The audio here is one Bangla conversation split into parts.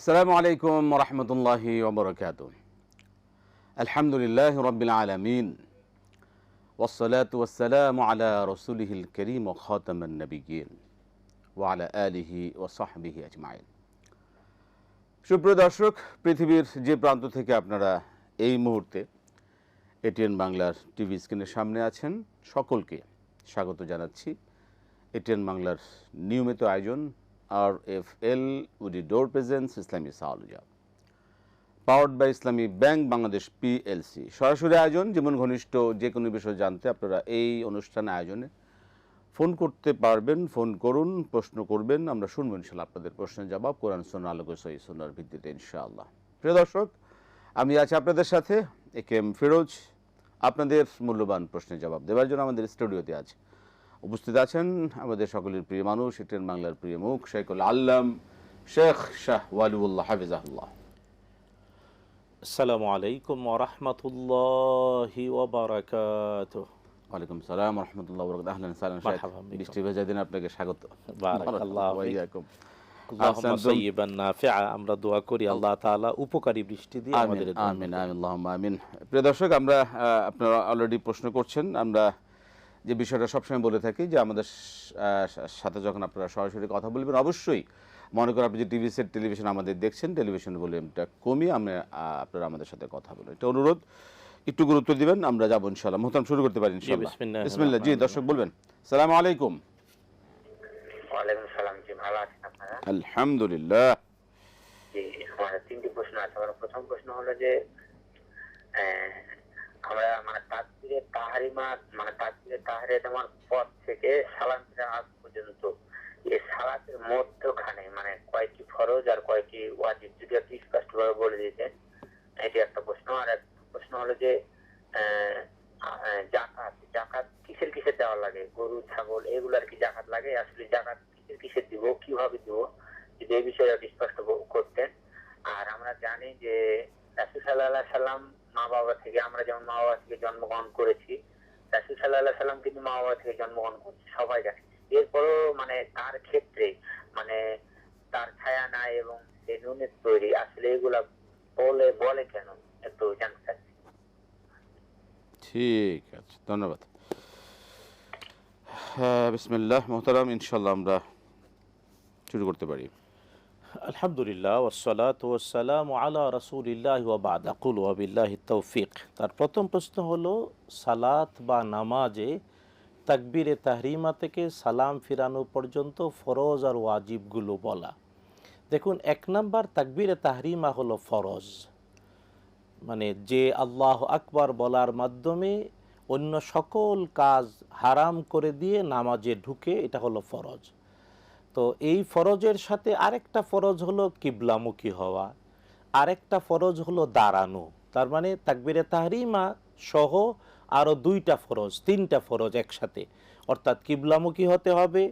আসসালামু আলাইকুম ওয়া রাহমাতুল্লাহি ওয়া বারাকাতুহু। আলহামদুলিল্লাহি রাব্বিল আলামিন ওয়াসসালাতু ওয়াসসালামু আলা রাসূলিহিল কারীম ওয়া খাতামান নাবিয়্যিন ওয়া আলা আলিহি ওয়া সাহবিহি আজমাইন। সুপ্রিয় দর্শক, পৃথিবীর যে প্রান্ত থেকে আপনারা এই মুহূর্তে এটিএন বাংলার টিভি স্ক্রিনের সামনে আছেন, সকলকে স্বাগত জানাচ্ছি এটিএন বাংলার নিয়মিত আয়োজন RFL woody door presence Islami সাওয়ালুজা, powered by Islami bank Bangladesh PLC। সরাসরি আয়োজন, যেমন ঘনিষ্ঠ যে কোনো বিষয় জানতে আপনারা এই অনুষ্ঠান আয়োজনে ফোন করতে পারবেন। ফোন করুন, প্রশ্ন করবেন, আমরা শুনবো ইনশাআল্লাহ আপনাদের প্রশ্নের জবাব কোরআন সুন্নাহ আলোকে সহিহ সুন্নাহর ভিত্তিতে ইনশাআল্লাহ। প্রিয় দর্শক, আমি আছি আপনাদের সাথে AK-M ফিরোজ। আপনাদের মূল্যবান প্রশ্নের জবাব দেওয়ার জন্য আমাদের স্টুডিওতে আছে উপস্থিত আছেন আমাদের সকলের প্রিয় মানুষ, এটিএন বাংলার প্রিয় মুখ, শেখুল আল্লাম শেখ শাহ ওয়ালিউল্লাহ হাফিজাহুল্লাহ। আসসালামু আলাইকুম ওয়া রাহমাতুল্লাহি ওয়া বারাকাতুহু। ওয়ালাইকুম সালাম ওয়া রাহমাতুল্লাহি ওয়া বারাকাতুহু। আহলান সাহলান শেখ, মারহাবান বিকুম। বৃষ্টি ভেজা দিনে আপনাকে স্বাগত। বারাকাল্লাহু ওয়া ফিক। ইয়াকুম। আল্লাহুম্মা সাইয়্যিবান নাফিআ। আমরা দোয়া করি আল্লাহ তাআলা উপকারী বৃষ্টি দিয়ে আমিন আমাদের আমিন আমিন আল্লাহুম্মা আমিন। প্রিয় দর্শক, আমরা আপনারা অলরেডি প্রশ্ন করছেন। আমরা যে বিষয়টা সবসময় বলে থাকি যে আমাদের সাথে যখন আপনারা সরাসরি কথা বলবেন, অবশ্যই মনে করেন আপনি যে টিভি সেট টেলিভিশন আমাদের দেখছেন, টেলিভিশনের ভলিউমটা কমিয়ে আপনারা আমাদের সাথে কথা বলবেন, এটা অনুরোধ, একটু গুরুত্ব দিবেন। আমরা যাবো ইনশাআল্লাহ। মোহতারাম, শুরু করতে পারি ইনশাআল্লাহ। বিসমিল্লাহ। জি দর্শক বলবেন। আসসালামু আলাইকুম। ওয়ালাইকুম সালাম। জি, ভালো আছেন আপনারা? আলহামদুলিল্লাহ। জি, আমার তিনটি প্রশ্ন আছে। আমার প্রথম প্রশ্ন হলো যে আমরা তাকবীরে তাহরিমা তাকবীরে তাহরিমার পর থেকে সালাম ফেরার আগ পর্যন্ত এই সালাতের মধ্যখানে কয়টি ফরজ আর কয়টি ওয়াজিব, যদি একটু স্পষ্টভাবে বলে দিতেন, এটি একটা প্রশ্ন। আর এক প্রশ্ন হলো যে জাকাত কিসের কিসের দেওয়া লাগে? গরু, ছাগল এগুলার কি জাকাত লাগে? আসলে জাকাত কিসের কিসের দিব, কিভাবে দিব, যদি এই বিষয়ে একটু স্পষ্ট করতেন। আর আমরা জানি যে রাসূল সাল্লাল্লাহু আলাইহি সাল্লাম মা বাবা থেকে, আমরা যেমন মা বাবা থেকে জন্মগ্রহণ করেছি, রাসূল সাল্লাল্লাহু আলাইহি সাল্লাম কিন্তু মা বাবা থেকে জন্মগ্রহণ করছে, সবাই জানে। এরপরও তার ক্ষেত্রে তার ছায়া নাই এবং সে নুনের তৈরি, আসলে এগুলা বলে কেন, একটু জানতে চাচ্ছি। ঠিক আছে, ধন্যবাদ। বিসমিল্লাহ। মোহতারাম, ইনশাআল্লাহ আমরা শুরু করতে পারি। আলহামদুলিল্লাহ ওয়াসসালাতু ওয়াসসালামু আলা রাসূলিল্লাহি ওয়া বা'দ। আকুলু ওয়া বিল্লাহি তাওফীক। তার প্রথম প্রশ্ন হলো সালাত বা নামাজে তাকবীরে তাহরিমা থেকে সালাম ফিরানো পর্যন্ত ফরজ আর ওয়াজিবগুলো বলা। দেখুন, এক নাম্বার তাকবীরে তাহরিমা হলো ফরজ, যে আল্লাহু আকবার বলার মাধ্যমে অন্য সকল কাজ হারাম করে দিয়ে নামাজে ঢুকে, এটা হলো ফরজ। তো এই ফরজের সাথে আরেকটা ফরজ হলো কিবলামুখী হওয়া, আরেকটা ফরজ হলো দাঁড়ানো। তার মানে তাকবীরে তাহরিমা সহ আরও দুইটা ফরজ, তিনটা ফরজ একসাথে। অর্থাৎ কিবলামুখী হতে হবে,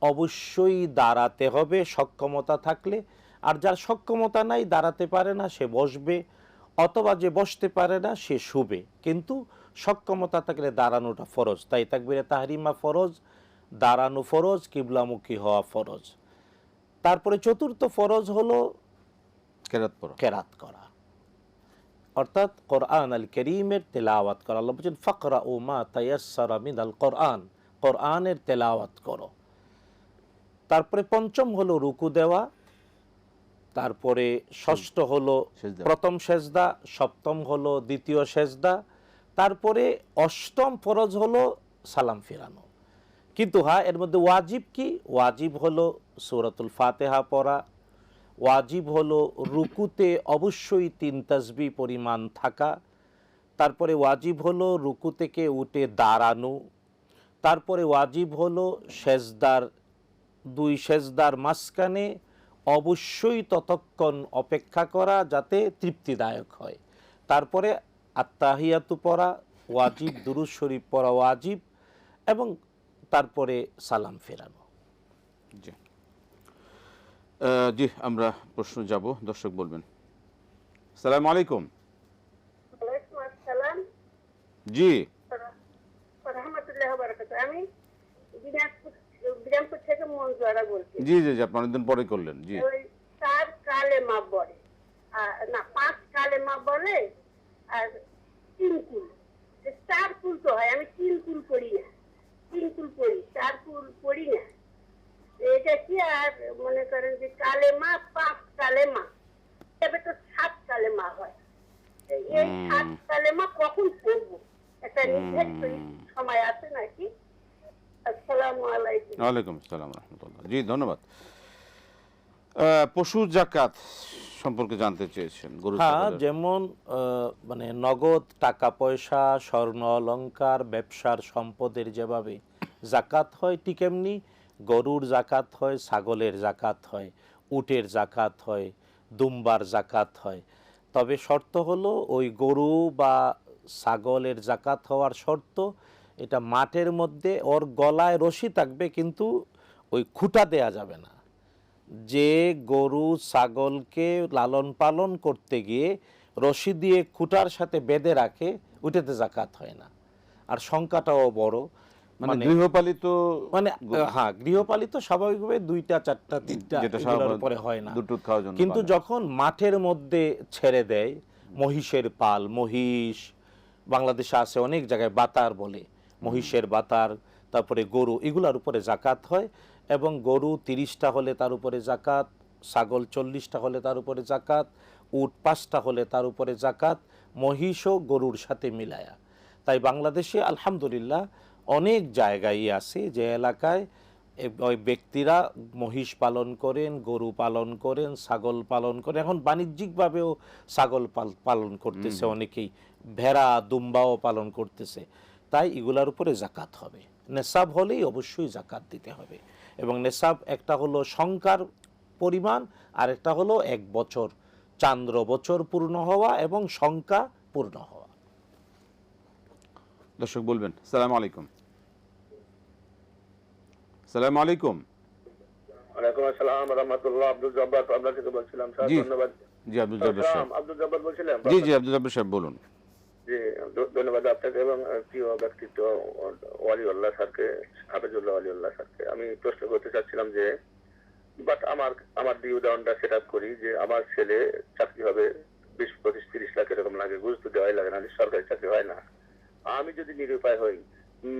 অবশ্যই দাঁড়াতে হবে সক্ষমতা থাকলে, আর যার সক্ষমতা নাই, দাঁড়াতে পারে না, সে বসবে, অথবা যে বসতে পারে না সে শুবে, কিন্তু সক্ষমতা থাকলে দাঁড়ানোটা ফরজ। তাই তাকবীরে তাহরিমা ফরজ, দাঁড়ানো ফরজ, কিবলামুখী হওয়া ফরজ। তারপরে চতুর্থ ফরজ হলো কেরাত করা, অর্থাৎ কোরআন আল কারীমের তেলাওয়াত করা। আল্লাহ বলেন ফাকরাউ মা তায়াসসারা মিনাল কোরআন, কোরআনের তেলাওয়াত করো। তারপরে পঞ্চম হলো রুকু দেওয়া, তারপরে ষষ্ঠ হলো প্রথম সেজদা, সপ্তম হলো দ্বিতীয় সেজদা, তারপরে অষ্টম ফরজ হলো সালাম ফিরানো। কিন্তু এর মধ্যে ওয়াজিব কি? ওয়াজিব হলো সূরাতুল ফাতিহা পড়া, ওয়াজিব হলো রুকুতে অবশ্যই 3 তাসবিহ পরিমাণ থাকা, তারপরে ওয়াজিব হলো রুকু থেকে উঠে দাঁড়ানো, তারপরে ওয়াজিব হলো সেজদার 2 সেজদার মাঝখানে অবশ্যই ততক্ষণ অপেক্ষা করা যাতে তৃপ্তিদায়ক হয়, তারপরে আত্তাহিয়াতু পড়া ওয়াজিব, দুরূদ শরীফ পড়া ওয়াজিব, এবং তারপরে সালাম ফেরানো। জি, আমরা প্রশ্ন যাব। দর্শক বলবেন। আসসালামু আলাইকুম। ওয়ালাইকুম আসসালাম। জি, রাহমাতুল্লাহি ওয়া বারাকাতুহু। আমি দিনাজপুর থেকে মঞ্জুয়ারা বলছি। জি জি জি, আপনি অনেকদিন পরে করলেন। জি, ওই তার কালেমা বলে, না 5 কালেমা বলে, আর 3 কুল, 4 কুল তো হয়, আমি 3 কুল পড়ি না, 3 কুল পড়ি, 4 কুল পড়ি না। এটা কি আর মনে করেন যে কালেমা 5 কালেমা, তবে তো 7 কালেমা হয়। এই 7 কালেমা কখন পড়বো, একটা নির্দিষ্ট সময় আছে নাকি? আসসালামু আলাইকুম। ওয়ালাইকুম আসসালাম রহমতুল্লাহ। জি ধন্যবাদ। পশু জাকাত সম্পর্কে জানতে চেয়েছেন। গরু হ্যাঁ, ছাগলের। যেমন মানে নগদ টাকা পয়সা, স্বর্ণ অলংকার, ব্যবসার সম্পদের যেভাবে জাকাত হয়, ঠিক এমনি গরুর জাকাত হয়, ছাগলের জাকাত হয়, উটের জাকাত হয়, দুম্বার জাকাত হয়। তবে শর্ত হলো ওই গরু বা ছাগলের জাকাত হওয়ার শর্ত, এটা মাঠের মধ্যে ওর গলায় রশি থাকবে, কিন্তু ওই খুঁটা দেয়া যাবে না। যে গরু ছাগলকে লালন পালন করতে গিয়ে রশি দিয়ে খুঁটার সাথে বেঁধে রাখে, ওইটাতে জাকাত হয় না। আর সংখ্যাটাও বড়, মানে গৃহপালিত, মানে হ্যাঁ, গৃহপালিত স্বাভাবিকভাবে 2টা 4টা 3টা যেটা এগুলোর উপরে হয় না। দুধ খাওয়ার জন্য কিন্তু পালে। যখন মাঠের মধ্যে ছেড়ে দেয়, মহিষের পাল, মহিষ বাংলাদেশে আছে অনেক জায়গায় বাতার বলে, মহিষের বাতার, তারপরে গরু, এগুলার উপরে জাকাত হয়। এবং গরু 30টা হলে তার উপরে জাকাত, ছাগল 40টা হলে তার উপরে জাকাত, উট 5টা হলে তার উপরে জাকাত, মহিষও গরুর সাথে মিলায়া। তাই বাংলাদেশে আলহামদুলিল্লাহ অনেক জায়গায় আছে যে এলাকায় ওই ব্যক্তিরা মহিষ পালন করেন, গরু পালন করেন, ছাগল পালন করেন। এখন বাণিজ্যিকভাবেও ছাগল পালন করতেছে অনেকেই, ভেড়া দুম্বাও পালন করতেছে। তাই এগুলার উপরে জাকাত হবে। নেশাব হলেই অবশ্যই জাকাত দিতে হবে। এবং নেশাব একটা হলো সংখ্যার পরিমাণ, আর একটা হলো 1 বছর, চান্দ্র বছর পূর্ণ হওয়া এবং সংখ্যা পূর্ণ হওয়া। দর্শক বলবেন। আসসালামু আলাইকুম। আসসালামু আলাইকুম। ওয়ালাইকুম আসসালাম ওয়া রাহমাতুল্লাহ। আব্দুল জব্বার পাবনা থেকে বলছিলাম স্যার। জি। ধন্যবাদ। জি আব্দুল জব্বার সাহেব। আব্দুল জব্বার বলছিলেন? জি জি আব্দুল জব্বার সাহেব বলুন। জি, ধন্যবাদ আপনাকে এবং প্রিয় ব্যক্তিত্ব ওয়ালিউল্লাহ স্যারকে, হাফেজুল্লাহ ওয়ালিউল্লাহ স্যারকে। আমি প্রশ্ন করতে চাচ্ছিলাম যে আমার দিয়ে উদাহরণটা সেট আপ করি যে আমার ছেলে চাকরি হবে 20, 25, 30 লাখ এরকম লাগে, ঘুষ তো দেওয়াই লাগে না, সরকারি চাকরি হয় না। আমি যদি নিরুপায় হই,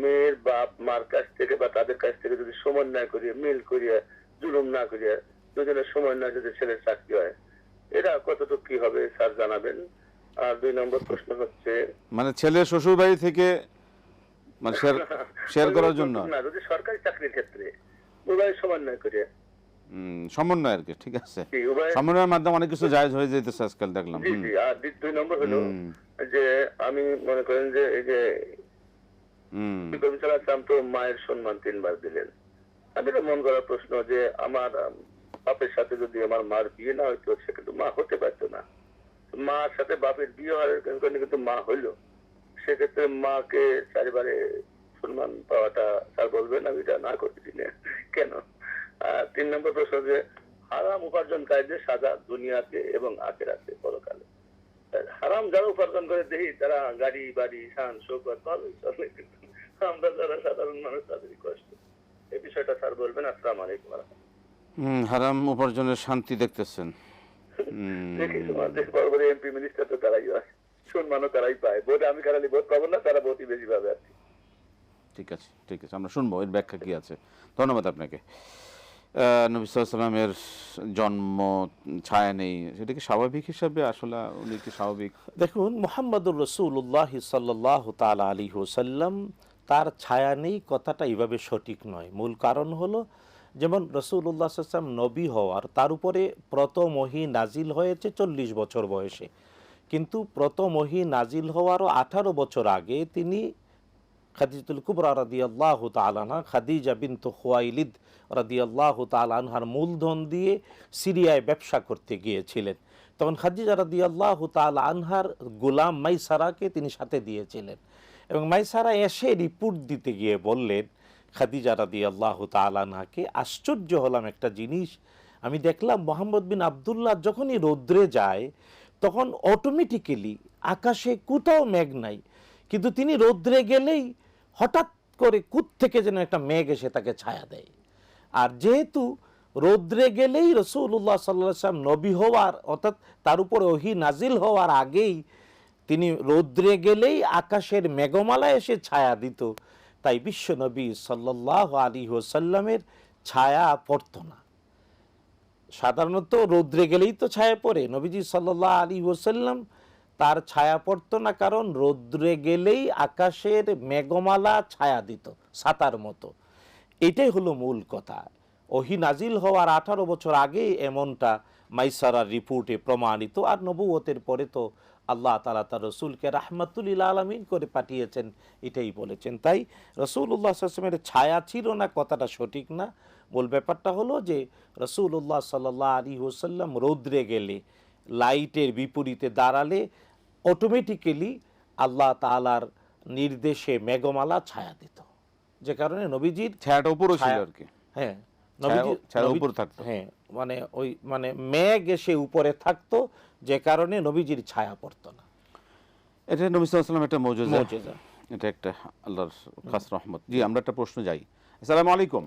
মেয়ের বাপ মার কাছ থেকে বা তাদের কাছ থেকে যদি সমন্বয় করিয়ে, মিল করিয়ে, জুলুম না করিয়ে, দুজনের সমন্বয় যদি ছেলের চাকরি হয়, এটা কতটুকু কি হবে স্যার জানাবেন। আর 2 নম্বর প্রশ্ন হচ্ছে, মানে ছেলে শ্বশুর বাড়ি থেকে মানে শেয়ার করার জন্য না, যদি সরকারি চাকরির ক্ষেত্রে উভয় সমন্বয় করে, সমন্বয় আর কি, ঠিক আছে, জি, উভয় সমন্বয়ের মাধ্যমে অনেক কিছু জায়েজ হয়ে যেতেছে আজকাল দেখলাম। জি জি। আর 2 নম্বর হলো যে আমি মনে করেন যে এই যে কবিতাম তো মায়ের সম্মান 3 বার দিলেন। আমি তো মন করার প্রশ্ন যে আমার বাপের সাথে যদি আমার মার বিয়ে না হইতো, সে কিন্তু মা হতে পারতো না। মার সাথে বাপের বিয়ে হওয়ার কারণে কিন্তু মা হইলো, সেক্ষেত্রে মাকে 4 বারে সম্মান পাওয়াটা স্যার বলবেন আমি এটা না করতেছি না কেন? 3 নম্বর প্রশ্ন যে হারাম উপার্জনকারীদের সাজা দুনিয়াতে এবং আখিরাতে পরকালে। হারাম যারা উপার্জন করে দেখি তারা গাড়ি বাড়ি শান শৌকত ভালোই চলে, কিন্তু আমরা যারা সাধারণ মানুষ তাদেরই কষ্ট। এই বিষয়টা স্যার বলবেন। আসসালামু আলাইকুম। হারাম উপার্জনের শান্তি দেখতেছেন। দেখি তোমাদের বড় এমপি মিনিস্টার তো তারাই হয়, সম্মানও তারাই পায়। ভোট আমি খারালি ভোট পাবো না, তারা ভোটই বেশি পাবে আর কি। ঠিক আছে, ঠিক আছে, আমরা শুনবো এর ব্যাখ্যা কি আছে। ধন্যবাদ আপনাকে। নবী সাল্লাল্লাহু আলাইহি ওয়াসাল্লামের জন্ম ছায়া নেই, সেটা কি স্বাভাবিক হিসাবে আসলে উনি কি স্বাভাবিক? দেখুন, মুহাম্মদুর রাসূলুল্লাহ সাল্লাল্লাহু তাআলা আলাইহি ওয়াসাল্লাম, তার ছায়া নেই কথাটা এইভাবে সঠিক নয়। মূল কারণ হলো, যেমন রাসূলুল্লাহ সাল্লাল্লাহু আলাইহি ওয়াসাল্লাম নবী হওয়ার, তার উপরে প্রথম ওহী নাজিল হয়েছে 40 বছর বয়সে। কিন্তু প্রথম ওহী নাজিল হওয়ারও 18 বছর আগে তিনি খাদিজাতুল কুবরা রাদিয়াল্লাহু তাআলা আনহা, খাদিজা বিনতু খুয়াইলিদ রাদিয়াল্লাহু তাআলা আনহার মূলধন দিয়ে সিরিয়ায় ব্যবসা করতে গিয়েছিলেন। তখন খাদিজা রাদিয়াল্লাহু তাআলা আনহার গোলাম মাইসারাকে তিনি সাথে দিয়েছিলেন। এবং মাইসারা এসে রিপোর্ট দিতে গিয়ে বললেন খাদিজা রাদিয়াল্লাহু তাআলা আনহাকে, আশ্চর্য হলাম একটা জিনিস, আমি দেখলাম মোহাম্মদ বিন আবদুল্লাহ যখনই রৌদ্রে যায় তখন অটোমেটিক্যালি আকাশে কোথাও মেঘ নাই, কিন্তু তিনি রৌদ্রে গেলেই হঠাৎ করে কুত থেকে যেন একটা মেঘ এসে তাকে ছায়া দেয়। আর যেহেতু রৌদ্রে গেলেই রাসূলুল্লাহ সাল্লাল্লাহু আলাইহি ওয়াসাল্লাম নবী হওয়ার অর্থাৎ তার উপর ওহী নাজিল হওয়ার আগেই তিনি রৌদ্রে গেলেই আকাশের মেঘমালা এসে ছায়া দিত, তাই বিশ্ব নবী সাল্লাল্লাহু আলাইহি ওয়াসাল্লামের ছায়া পড়তো না। সাধারণত রৌদ্রে গেলেই তো ছায়া পড়ে, নবীজি সাল্লাল্লাহু আলাইহি ওয়াসাল্লাম তার ছায়া পড়তো না, কারণ রৌদ্রে গেলেই আকাশের মেঘমালা ছায়া দিত ছাতার মতো। এটাই হলো মূল কথা। ওহী নাজিল হওয়ার 18 বছর আগে এমনটা মাইসারার রিপোর্টে প্রমাণিত, আর নবুয়তের পরে তো আল্লাহ তাআলা তার রসুলকে রাহমাতুল লিল আলামিন করে পাঠিয়েছেন, এটাই বলেছেন। তাই রাসূলুল্লাহ সাল্লাল্লাহু আলাইহি ওয়াসাল্লামের ছায়া ছিল না কথাটা সঠিক না। মূল ব্যাপারটা হলো যে রাসূলুল্লাহ সাল্লাল্লাহু আলাইহি ওয়াসাল্লাম রৌদ্রে গেলে, লাইটের বিপরীতে দাঁড়ালে অটোমেটিক্যালি আল্লাহ তাআলার নির্দেশে মেঘমালা ছায়া দিত, যে কারণে নবীজির ছায়াটা উপরও ছিল আর কি। হ্যাঁ, ছায়া উপর থাকতো। হ্যাঁ, মানে ওই মানে মেঘ এসে উপরে থাকতো, যে কারণে নবীজির ছায়া পড়তো না। এটা নবী সাল্লাল্লাহু আলাইহি ওয়াসাল্লাম একটা মুজিজা, মুজিজা। এটা একটা আল্লাহর খাস রহমত। জি, আমরা একটা প্রশ্ন যাই। আসসালামু আলাইকুম।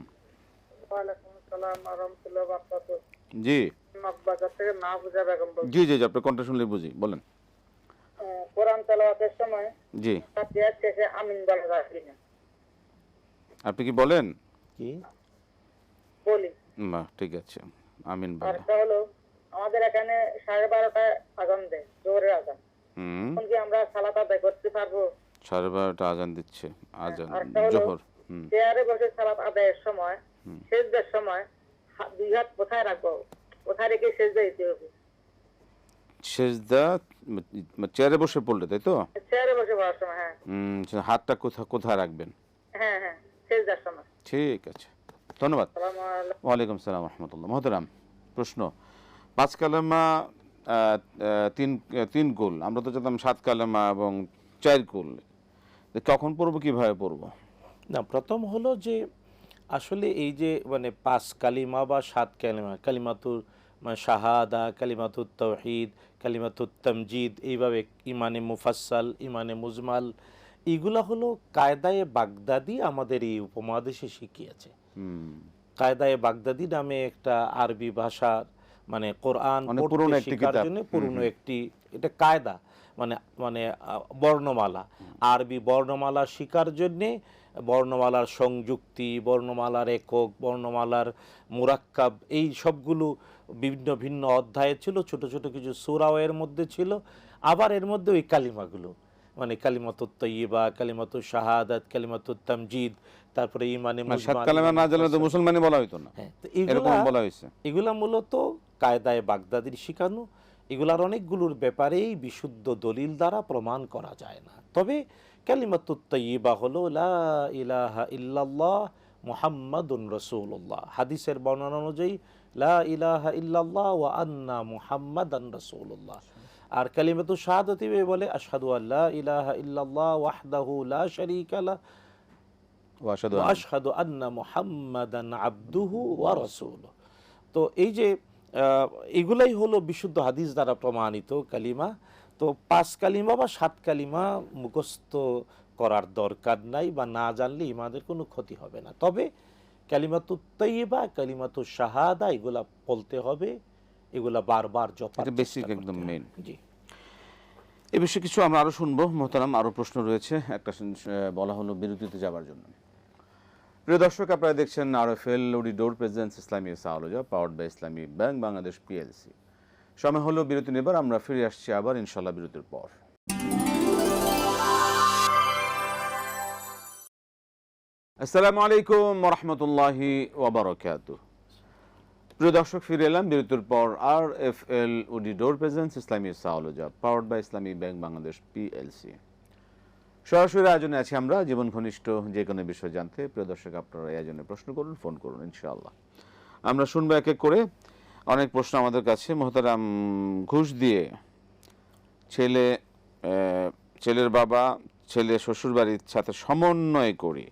ওয়ালাইকুম আসসালাম ওয়া রাহমাতুল্লাহি ওয়া বারাকাতুহু। জি মগবাজার থেকে মাহফুজা বেগম বলছি। জি জি জি, আপনার কণ্ঠ শুনলে বুঝি, বলেন। কোরআন তেলাওয়াতের সময় জি, ফাতিহা শেষে আমিন বলা যায় না, আপনি কি বলেন? কি বলি। বাহ, ঠিক আছে, আমিন আর বলেন। একটা হলো আমাদের এখানে 12:30টায় আজান দেয়, জোহরের আজান। এখন কি আমরা সালাত আদায় করতে পারবো? 12:30 আজান দিচ্ছে, আজান আরেকটা হলো জোহর। চেয়ারে বসে সালাত আদায়ের সময় সেজদার সময় দুই হাত কোথায় রাখবো, কোথায় রেখে সেজদা দিতে হবে? সেজদা চেয়ারে বসে পড়লে, তাই তো? চেয়ারে বসে পড়ার সময়, হ্যাঁ হাতটা কোথায় রাখবেন? হ্যাঁ হ্যাঁ, সেজদার সময়। ঠিক আছে, ধন্যবাদ। আসসালামু আলাইকুম। ওয়ালাইকুম সালাম রহমতুল্লাহ। মহতারাম, প্রশ্ন 5 কালেমা, 3 কুল, আমরা তো জানতাম 7 কালেমা এবং 4 কুল, কখন পড়বো, কিভাবে পড়বো? না, প্রথম হলো যে আসলে এই যে মানে 5 কালিমা বা 7 কালিমা, কালিমাতুল শাহাদা, কালিমাতুত তাওহীদ, কালিমাতুত তামজিদ, এইভাবে ইমানে মুফাসসাল, ইমানে মুজমাল, এইগুলা হলো কায়দায়ে বাগদাদি আমাদের এই উপমহাদেশে শিখিয়েছে। কায়দায়ে বাগদাদি নামে একটা আরবি ভাষার মানে কোরআন পড়তে শেখার জন্য পুরনো একটি, এটা কায়দা মানে মানে বর্ণমালা, আরবি বর্ণমালা শেখার জন্যে বর্ণমালার সংযুক্তি, বর্ণমালার একক, বর্ণমালার মুরাক্কাব, এই সবগুলো বিভিন্ন ভিন্ন অধ্যায়ে ছিল, ছোট ছোট কিছু সূরাও এর মধ্যে ছিল। আবার এর মধ্যে ওই কালিমাগুলো মানে কালিমাতুত তাইয়্যিবা, কালিমাতুশ শাহাদাত, কালিমাতুত তামজিদ, তারপরে ইমানে মুজমাল। 7 কালেমা না জানলে তো মুসলমানই বলা হইতো না। হ্যাঁ, তো এরকম বলা হয়েছে। এগুলা মূলত কায়দায়ে বাগদাদির শিখানো। এগুলার অনেকগুলোর ব্যাপারেই বিশুদ্ধ দলিল দ্বারা প্রমাণ করা যায় না। তবে কালিমাতুত তাইয়্যিবা হলো লা ইলাহা ইল্লাল্লাহ মুহাম্মাদুর রাসূলুল্লাহ, হাদিসের বর্ণনা অনুযায়ী লা ইলাহা ইল্লাল্লাহ ওয়া আন্না মুহাম্মাদান রাসূলুল্লাহ। আর কালিমাতুশ শাহাদাতি বলে আশহাদু আল্লা ইলাহা ইল্লাল্লাহ ওয়াহদাহু লা শারীকা লাহু ওয়া আশহাদু আন্না মুহাম্মাদান আবদুহু ওয়া রাসূলুহু। তো এই যে এগুলাই হলো বিশুদ্ধ হাদিস দ্বারা প্রমাণিত কালিমা। তো 5 কালিমা বা 7 কালিমা মুখস্থ করার দরকার নাই, বা না জানলে ইমানের কোনো ক্ষতি হবে না। তবে কালিমাতুত তাইয়্যিবা, কালিমাতুশ শাহাদা এগুলা বলতে হবে, এগুলা বারবার জপার, এটা বেসিক, একদম মেইন। জি, এই বিষয়ে কিছু আমরা আরো শুনবো মোহতারাম, আরো প্রশ্ন রয়েছে। একটা বলা হলো বিরতিতে যাবার জন্য। প্রিয় দর্শক, আপনারা দেখছেন RFL অডিডোর presence Islami সাওলজা, powered by Islami bank Bangladesh PLC. সময় হলো বিরতি নেবার, আমরা ফিরে আসছি আবার ইনশাআল্লাহ বিরতির পর। আসসালামু আলাইকুম ওয়া রাহমাতুল্লাহি ওয়া বারাকাতুহু। প্রিয় দর্শক, ফিরে এলাম বিরতির পর। RFL অডিডোর presence Islami সাওলজা, powered by Islami bank Bangladesh PLC. সরাসরি আয়োজনে আছি আমরা, জীবন ঘনিষ্ঠ যে কোনো বিষয় জানতে। প্রিয় দর্শক, আপনারা এই আয়োজনে প্রশ্ন করুন, ফোন করুন, ইনশাআল্লাহ আমরা শুনবো এক এক করে। অনেক প্রশ্ন আমাদের কাছে। মোহতারাম, ঘুষ দিয়ে ছেলের বাবা ছেলে শ্বশুরবাড়ির সাথে সমন্বয় করে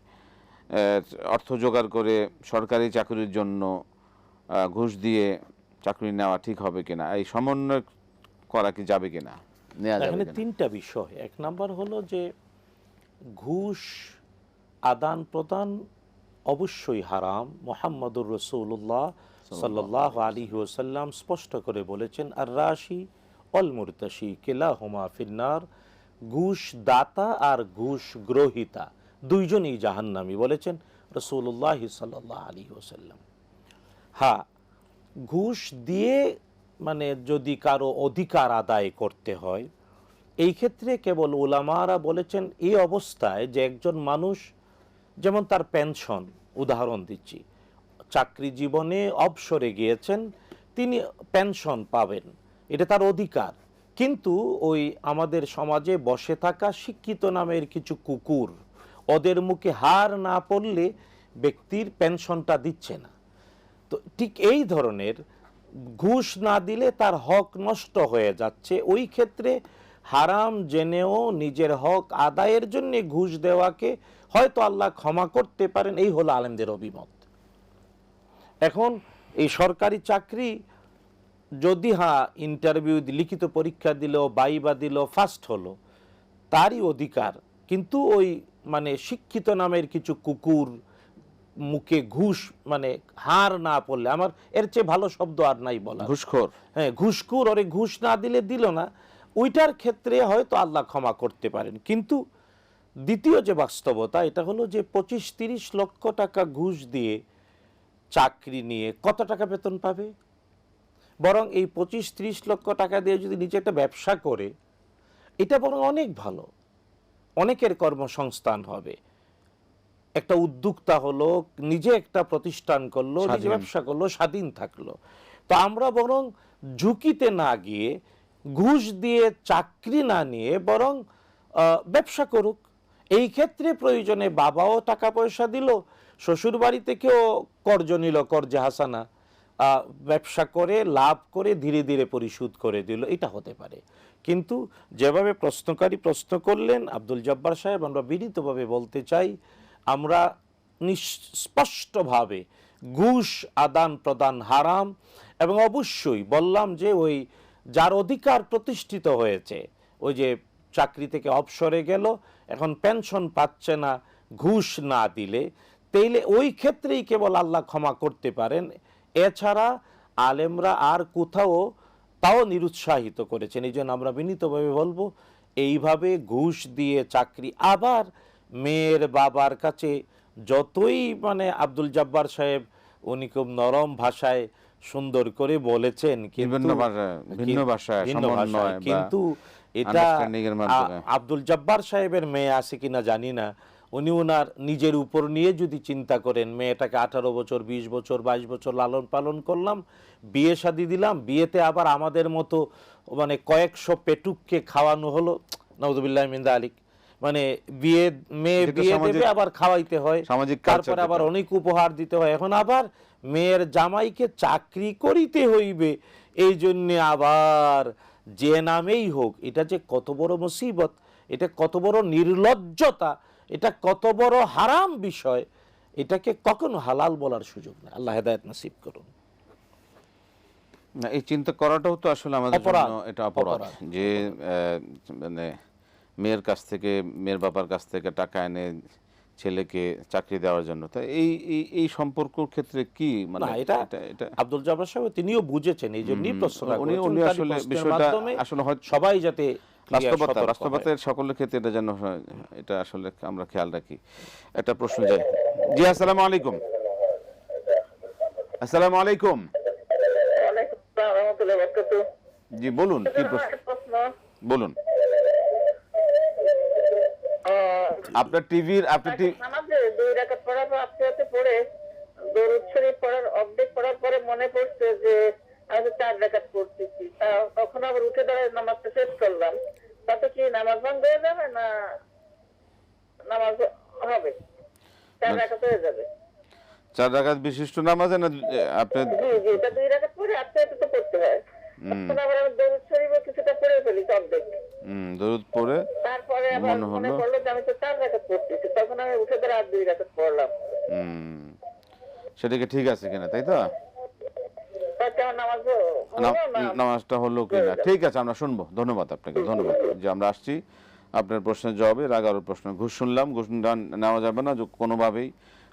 অর্থ জোগাড় করে সরকারি চাকরির জন্য ঘুষ দিয়ে চাকরি নেওয়া ঠিক হবে কিনা, এই সমন্বয় করা কি যাবে কিনা, নেওয়া যাবে এখানে কিনা? 3টা বিষয়। এক নাম্বার হলো যে ঘুষ আদান প্রদান অবশ্যই হারাম। মুহাম্মাদুর রাসূলুল্লাহ সাল্লাল্লাহু আলাইহি ওয়াসাল্লাম স্পষ্ট করে বলেছেন, আর রাশি অল মুরতাশি কিলাহুমা ফিন্নার, ঘুষ দাতা আর ঘুষ গ্রহিতা দুইজনই জাহান্নামী বলেছেন রাসূলুল্লাহ সাল্লাল্লাহু আলাইহি ওয়াসাল্লাম। হ্যাঁ, ঘুষ দিয়ে মানে যদি কারো অধিকার আদায় করতে হয়, এই ক্ষেত্রে কেবল উলামারা বলেছেন এই অবস্থায় যে একজন মানুষ, যেমন তার পেনশন, উদাহরণ দিচ্ছি, চাকরি জীবনে অবসরে গিয়েছেন, তিনি পেনশন পাবেন, এটা তার অধিকার। কিন্তু ওই আমাদের সমাজে বসে থাকা শিক্ষিত নামের কিছু কুকুর, ওদের মুখে হার না পড়লে ব্যক্তির পেনশনটা দিচ্ছে না। তো ঠিক এই ধরনের ঘুষ না দিলে তার হক নষ্ট হয়ে যাচ্ছে। ওই ক্ষেত্রে হারাম জেনেও নিজের হক আদায়ের জন্য ঘুষ দেওয়াকে হয়তো আল্লাহ ক্ষমা করতে পারেন, এই হলো আলেমদের অভিমত। এখন এই সরকারি চাকরি যদি ইন্টারভিউ লিখিত পরীক্ষা দিল, বাইবা দিল, ফার্স্ট হলো, তারই অধিকার। কিন্তু ওই মানে শিক্ষিত নামের কিছু কুকুর মুখে ঘুষ মানে হার না পড়লে, আমার এর চেয়ে ভালো শব্দ আর নাই বলা, ঘুষখোর। হ্যাঁ, ঘুষখোর, ওরে ঘুষ না দিলে দিল না, ওইটার ক্ষেত্রে হয়তো আল্লাহ ক্ষমা করতে পারেন। কিন্তু দ্বিতীয় যে বাস্তবতা, এটা হলো যে 25-30 লক্ষ টাকা ঘুষ দিয়ে চাকরি নিয়ে কত টাকা বেতন পাবে? বরং এই 25-30 লক্ষ টাকা দিয়ে যদি নিজে একটা ব্যবসা করে, এটা বরং অনেক ভালো, অনেকের কর্মসংস্থান হবে। একটা উদ্যোক্তা হলো, নিজে একটা প্রতিষ্ঠান করলো, নিজে ব্যবসা করলো, স্বাধীন থাকলো। তো আমরা বরং ঝুঁকিতে না গিয়ে, ঘুষ দিয়ে চাকরি না নিয়ে বরং ব্যবসা করুক। এই ক্ষেত্রে প্রয়োজনে বাবাও টাকা পয়সা দিল, শ্বশুর বাড়ি থেকেও কর্জ নিল, কর্জে হাসানা, ব্যবসা করে লাভ করে ধীরে ধীরে পরিশোধ করে দিল, এটা হতে পারে। কিন্তু যেভাবে প্রশ্নকারী প্রশ্ন করলেন আব্দুল জব্বার সাহেব, আমরা বিনীতভাবে বলতে চাই, আমরা স্পষ্টভাবে ঘুষ আদান প্রদান হারাম। এবং অবশ্যই বললাম যে ওই যার অধিকার প্রতিষ্ঠিত হয়েছে, ওই যে চাকরি থেকে অবসরে গেল, এখন পেনশন পাচ্ছে না ঘুষ না দিলে, তাইলে ওই ক্ষেত্রেই কেবল আল্লাহ ক্ষমা করতে পারেন। এছাড়া আলেমরা আর কোথাও তাও নিরুৎসাহিত করেছেন। এই জন্য আমরা বিনীতভাবে বলবো, এইভাবে ঘুষ দিয়ে চাকরি, আবার মেয়ের বাবার কাছে যতই মানে আব্দুল জব্বার সাহেব উনি খুব নরম ভাষায় সুন্দর করে বলেছেন, কিন্তু এটা আব্দুল জব্বার সাহেবের মেয়ে আছে কিনা জানি না, উনি ওনার নিজের উপর নিয়ে যদি চিন্তা করেন, মেয়েটাকে 18 বছর 20 বছর 22 বছর লালন পালন করলাম, বিয়ে শাদী দিলাম, বিয়েতে আবার আমাদের মতো মানে কয়েকশো পেটুককে খাওয়ানো হলো, নাউযুবিল্লাহি মিন যালিক, মানে বিয়ে মেয়ে বিয়ে দেবে আবার খাওয়াইতে হয়, তারপরে আবার অনেক উপহার দিতে হয়, এখন আবার মেয়ের জামাইকে চাকরি করিতে হইবে, এই জন্য আবার যে নামেই হোক, এটা যে কত বড় মুসিবত, এটা কত বড় নির্লজ্জতা, এটা কত বড় হারাম বিষয়, এটাকে কখনো হালাল বলার সুযোগ নেই। আল্লাহ হেদায়েত নসিব করুন। না, এই চিন্তা করাটাও তো আসলে আমাদের জন্য এটা অপরাধ, যে মানে মেয়ের কাছ থেকে, মেয়ের বাবার কাছ থেকে টাকা এনে ছেলেকে চাকরি দেওয়ার জন্য। তা এই সম্পর্কের ক্ষেত্রে কি মানে এটা আব্দুল জব্বার সাহেব তিনিও বুঝেছেন, এই জন্যই প্রশ্নটা করেছেন, উনি আসলে বিষয়টা আসলে হয়তো সবাই যাতে বাস্তবতার সকলের ক্ষেত্রে এটা যেন এটা আসলে আমরা খেয়াল রাখি। একটা প্রশ্ন যায়। জি, আসসালামু আলাইকুম। আসসালামু আলাইকুম। জি বলুন, কি প্রশ্ন বলুন। আপনার টিভির নামাজে 2 রাকাত পড়ার পর আপনি পড়ে দরুদ শরীফ পড়ার অর্ধেক পড়ার পরে মনে পড়ছে যে আমি 4 রাকাত পড়তেছি, তখন আবার উঠে দাঁড়ায় নামাজটা শেষ করলাম, তাতে কি নামাজ ভঙ্গ হয়ে যাবে না নামাজ হবে? 4 রাকাত হয়ে যাবে? 4 রাকাত বিশিষ্ট নামাজে না আপনি? জি, এটা 2 রাকাত পড়ে আপনি তো পড়তে হয়, তখন আবার আমি দরুদ শরীফ কিছুটা পড়ে ফেলি অর্ধেক, দরুদ পড়ে তারপরে আবার মনে পড়লো যে আমি তো 4 রাকাত পড়তেছি, তখন আমি উঠে দাঁড়ায় আর 2 রাকাত পড়লাম। সেটা কি ঠিক আছে কিনা, তাই তো? নামাজটা হলো কিনা ঠিক আছে, আমরা শুনবো। ধন্যবাদ আপনাকে, ধন্যবাদ। যে আমরা আসছি আপনার প্রশ্নের জবাবে। 11 প্রশ্ন ঘুষ শুনলাম, ঘুষ নেওয়া যাবে না কোনোভাবেই,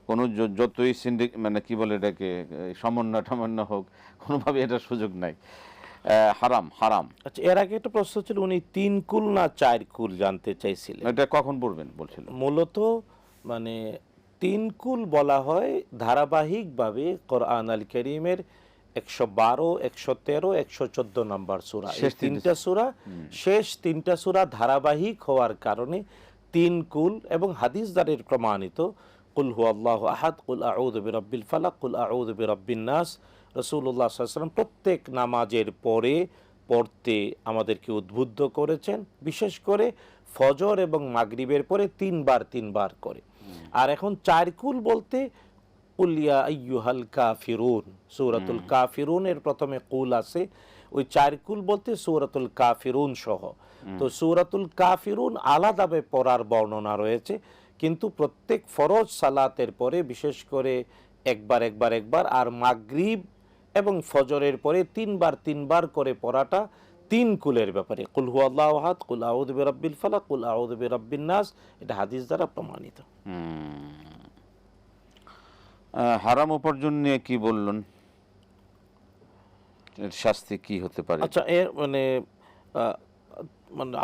কোনো যতই মানে কি বলে এটাকে সমন্বয় টমন্য হোক, কোনোভাবে এটা সুযোগ নাই, হারাম হারাম। আচ্ছা, এর আগে একটা প্রশ্ন ছিল, উনি 3 কুল না 4 কুল জানতে চাইছিলেন। এটা কখন পড়বেন বলছিল? মূলত মানে 3 কুল বলা হয় ধারাবাহিকভাবে কোরআন আল কারীমের 112, 113, 114 নম্বর সূরা, এই শেষ 3টা সূরা, শেষ 3টা সূরা ধারাবাহিক হওয়ার কারণে 3 কুল, এবং হাদিস দ্বারা প্রমাণিত কুল হুয়াল্লাহু আহাদ, কুল আউযু বিরাব্বিল ফালাক, কুল আউযু বিরাব্বিন নাস, রাসূলুল্লাহ সাল্লাল্লাহু আলাইহি ওয়াসাল্লাম প্রত্যেক নামাজের পরে পড়তে আমাদেরকে উদ্বুদ্ধ করেছেন, বিশেষ করে ফজর এবং মাগরিবের পরে 3 বার করে। আর এখন 4 কুল বলতে কুল ইয়া আইয়ুহাল কাফিরুন, সূরাতুল কাফিরুনের প্রথমে কুল আছে, ওই 4 কুল বলতে সূরাতুল কাফিরুন সহ। তো সূরাতুল কাফিরুন আলাদাভাবে পড়ার বর্ণনা রয়েছে, কিন্তু প্রত্যেক ফরজ সালাতের পরে বিশেষ করে একবার আর মাগরিব এবং ফজরের পরে 3 বার করে পড়াটা 3 কুলের ব্যাপারে, কুল হুয়াল্লাহু আহাদ, কুল আউযু বিরাব্বিল ফালাক, কুল আউযু বিরাব্বিন নাস, এটা হাদিস দ্বারা প্রমাণিত। হারাম উপার্জন নিয়ে কি বললেন, এর শাস্তি কি হতে পারে? আচ্ছা, এর মানে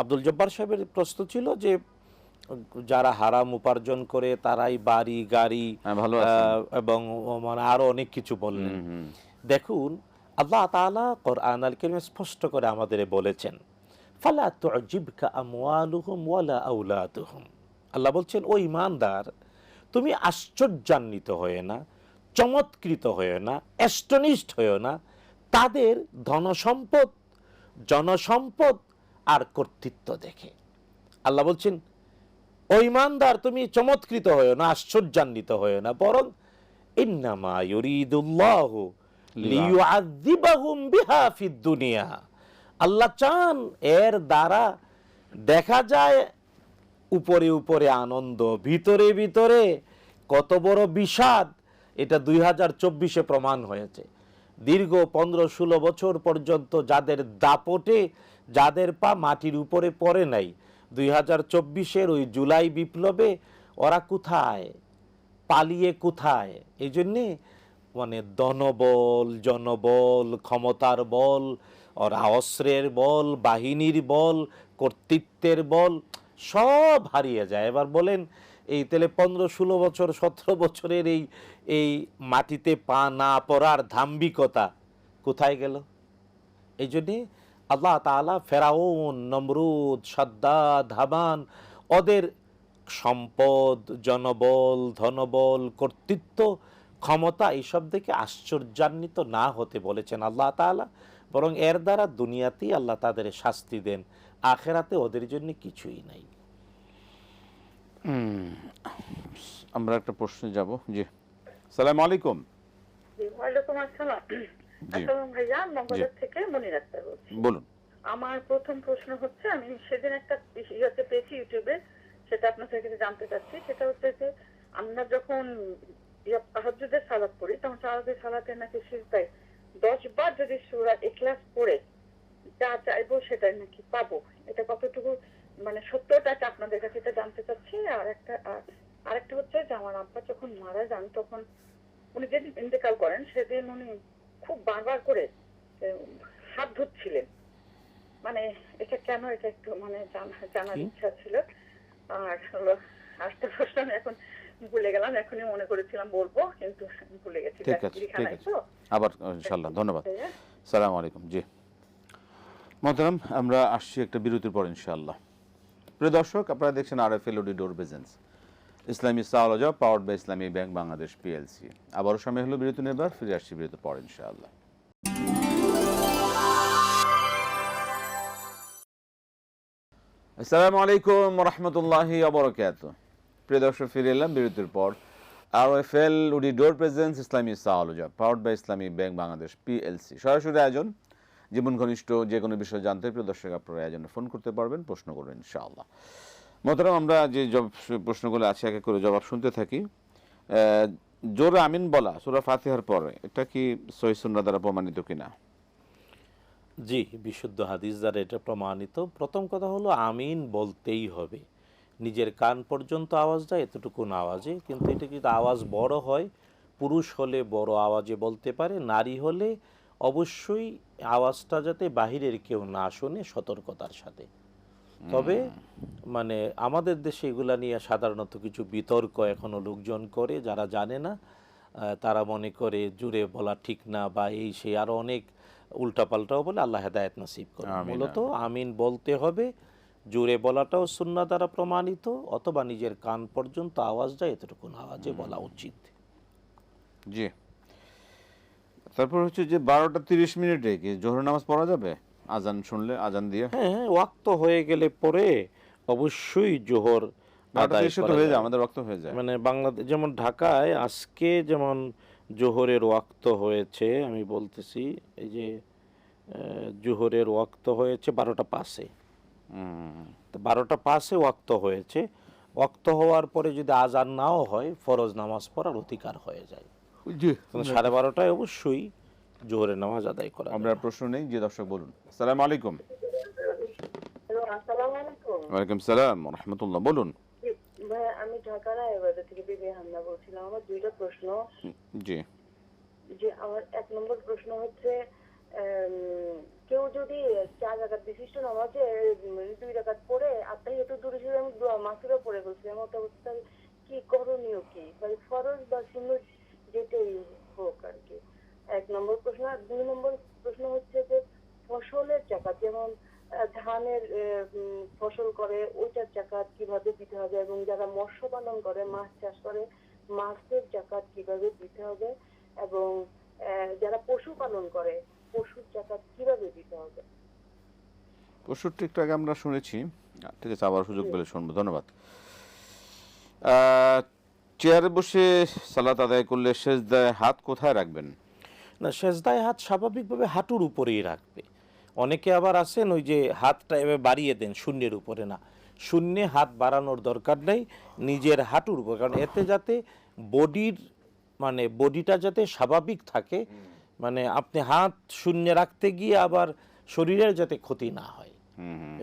আব্দুল জব্বার সাহেবের প্রশ্ন ছিল যে যারা হারাম উপার্জন করে তারাই বাড়ি গাড়ি ভালো এবং মানে আরো অনেক কিছু বললেন। দেখুন, আল্লাহ তাআলা কোরআন আল কারীমে স্পষ্ট করে আমাদের বলেছেন, ফালা তুজিবকা আমওয়ালুহুম ওয়ালা আওলাদুহুম। আল্লাহ বলছেন, ও ঈমানদার, তুমি আশ্চর্যান্বিত হয়ে না, চমৎকৃত হয়ে না, অ্যাস্টনিশড হয়ে না তাদের ধনসম্পদ, জনসম্পদ আর কর্তৃত্ব দেখে। আল্লাহ বলছেন, ও ঈমানদার, তুমি চমৎকৃত হয়ে না, আশ্চর্যান্বিত হয়ে না, বরং ইন্নামা ইউরিদুল্লাহু লিয়ুআযিবাহুম বিহা ফিদ দুনিয়া। আল্লাহ চান এর দ্বারা দেখা যায় উপরে উপরে আনন্দ, ভিতরে ভিতরে কত বড় বিষাদ, এটা 2024-এ প্রমাণ হয়েছে। দীর্ঘ 15-16 বছর পর্যন্ত যাদের দাপটে যাদের পা মাটির উপরে পড়ে নাই, 2024-এর ওই জুলাই বিপ্লবে ওরা কোথায় পালিয়ে কোথায়? এই জন্যে মানে ধনবল, জনবল, ক্ষমতার বল, ওরা অস্ত্রের বল, বাহিনীর বল, কর্তৃত্বের বল সব হারিয়ে যায়। এবার বলেন, এই তাহলে 15-16 বছর 17 বছরের এই মাটিতে পা না পড়ার ধাম্বিকতা কোথায় গেল? এই জন্যে আল্লাহ তাআলা ফেরাউন, নমরুদ, সাদ্দাদ, হামান, ওদের সম্পদ, জনবল, ধনবল, কর্তৃত্ব, ক্ষমতা এইসব দেখে আশ্চর্যান্বিত না হতে বলেছেন আল্লাহ তাআলা, বরং এর দ্বারা দুনিয়াতেই আল্লাহ তাদের শাস্তি দেন, আখেরাতে ওদের জন্য কিছুই নাই। আমরা একটা প্রশ্নে যাব। জি, আসসালামু আলাইকুম। ওয়ালাইকুম আসসালাম। আসসালাম ভাইয়া, মঙ্গলবার থেকে মনির আক্তার বলছি। বলুন। আমার প্রথম প্রশ্ন হচ্ছে, আমি সেদিন একটা ইয়েতে পেয়েছি ইউটিউবে, সেটা আপনার থেকে জানতে চাচ্ছি। সেটা হচ্ছে যে আমরা যখন তাহাজ্জুদের সালাত পড়ি, তখন তাহাজ্জুদের সালাতে নাকি সিজদায় 10 বার যদি সূরা ইখলাস পড়ে যা চাইবো সেটাই নাকি পাবো। এটা কতটুকু মানে সত্যটা আপনাদের কাছে এটা জানতে চাচ্ছি। আরেকটা হচ্ছে যে আমার আব্বা যখন মারা যান, তখন উনি যেদিন ইন্তেকাল করেন সেদিন উনি খুব বারবার করে হাত ধুচ্ছিলেন। মানে এটা কেন, এটা একটু মানে জানার ইচ্ছা ছিল। আর হলো আরেকটা প্রশ্ন আমি এখন ভুলে গেলাম, এখনই মনে করেছিলাম বলবো, কিন্তু ভুলে গেছি। ঠিক আছে, ঠিক আছে, আবার ইনশাআল্লাহ। ধন্যবাদ। আসসালামু আলাইকুম। জি মোহতারাম, আমরা আসছি একটা বিরতির পর ইনশাআল্লাহ। প্রিয় দর্শক, আপনারা দেখছেন আরএফএল ওডি ডোর presence Islami সাওয়ালজা powered by Islami bank Bangladesh PLC. আবারও সময় হলো বিরতি নেবার, ফিরে আসছি বিরতির পর ইনশাআল্লাহ। আসসালামু আলাইকুম রহমতুল্লাহি ওয়া বারাকাতুহু। প্রিয় দর্শক, ফিরে এলাম বিরতির পর। আরএফএল ওডি ডোর presence Islami সাওয়ালজা powered by Islami bank Bangladesh PLC সরাসরি আয়োজন। জীবন ঘনিষ্ঠ যে কোনো বিষয় জানতে প্রিয় দর্শক আপনারা আয়োজনে ফোন করতে পারবেন, প্রশ্ন করবেন ইনশাআল্লাহ। মোহতারাম, আমরা যে প্রশ্নগুলো আছে এক এক করে জবাব শুনতে থাকি। জোরে আমিন বলা সূরা ফাতিহার পরে এটা কি সহিহ সুন্নাহ দ্বারা প্রমাণিত কিনা? জি, বিশুদ্ধ হাদিস দ্বারা এটা প্রমাণিত। প্রথম কথা হলো আমিন বলতেই হবে, নিজের কান পর্যন্ত আওয়াজ যায় এতটুকুন আওয়াজে, কিন্তু এটা যদি আওয়াজ বড় হয়, পুরুষ হলে বড় আওয়াজে বলতে পারে, নারী হলে অবশ্যই আওয়াজটা যাতে বাহিরের কেউ না শোনে সতর্কতার সাথে। তবে মানে আমাদের দেশে এগুলা নিয়ে সাধারণত কিছু বিতর্ক এখনো লোকজন করে, যারা জানে না তারা মনে করে জুড়ে বলা ঠিক না বা এই সেই আরো অনেক উল্টাপাল্টাও বলে। আল্লাহ হেদায়েত নসিব করে। মূলত আমিন বলতে হবে, জোরে বলাটাও সুন্নাহ দ্বারা প্রমাণিত, অথবা নিজের কান পর্যন্ত আওয়াজ যায় এতটুকুন আওয়াজে বলা উচিত। জি। তারপর হচ্ছে যে 12টা 30 কি জোহর নামাজ পড়া যাবে আজান শুনলে, আজান দিয়ে? হ্যাঁ, ওয়াক্ত হয়ে গেলে পরে অবশ্যই জোহর আদায় করা হয়ে যায়, যায়। আমাদের ওয়াক্ত হয়ে যায়। মানে বাংলাদেশ যেমন ঢাকায় আজকে যেমন জোহরের ওয়াক্ত হয়েছে, আমি বলতেছি এই যে জোহরের ওয়াক্ত হয়েছে 12টা 5-এ। তো 12টা 5-এ ওয়াক্ত হয়েছে। ওয়াক্ত হওয়ার পরে যদি আজান নাও হয়, ফরজ নামাজ পড়ার অধিকার হয়ে যায়। জি। 12:30টায় অবশ্যই জোহরের নামাজ আদায় করা। আমরা প্রশ্ন নেই, যে দর্শক বলুন। আসসালামু আলাইকুম। হ্যালো, আসসালামু আলাইকুম। ওয়ালাইকুম সালাম ওয়া রাহমাতুল্লাহ, বলুন। ভাই, আমি ঢাকা রায়বাজার থেকে বিবি হামনা বলছিলাম। আমার দুইটা প্রশ্ন। জি। যে আমার 1 নম্বর প্রশ্ন হচ্ছে, কেউ যদি 4 রাকাত বিশিষ্ট নামাজে 2 রাকাত পড়ে আত্তাহিয়াতুদ দুরুদ আমি দোয়া মাসুরা পড়ে বলছি, এমন অবস্থায় কি করণীয়, কি মানে ফরজ বা সুন্নত যেটাই হোক আর কি। 1 নম্বর প্রশ্ন। আর 2 নম্বর প্রশ্ন হচ্ছে যে ফসলের জাকাত, যেমন ধানের ফসল করে ওইটার জাকাত কিভাবে দিতে হবে, এবং যারা মৎস্য পালন করে, মাছ চাষ করে, মাছের জাকাত কিভাবে দিতে হবে, এবং যারা পশু পালন করে পশুর জাকাত কিভাবে দিতে হবে। পশুরটা একটু আগে আমরা শুনেছি, ঠিক আছে, আবার সুযোগ পেলে শুনবো। ধন্যবাদ। চেয়ারে বসে সালাত আদায় করলে সেজদায় হাত কোথায় রাখবেন? না, সেজদায় হাত স্বাভাবিকভাবে হাঁটুর উপরেই রাখবে। অনেকে আবার আছেন ওই যে হাতটা এভাবে বাড়িয়ে দেন শূন্যের উপরে, না, শূন্যে হাত বাড়ানোর দরকার নেই, নিজের হাঁটুর উপর। কারণ এতে যাতে বডিটা যাতে স্বাভাবিক থাকে, মানে আপনি হাত শূন্যে রাখতে গিয়ে আবার শরীরের যাতে ক্ষতি না হয়,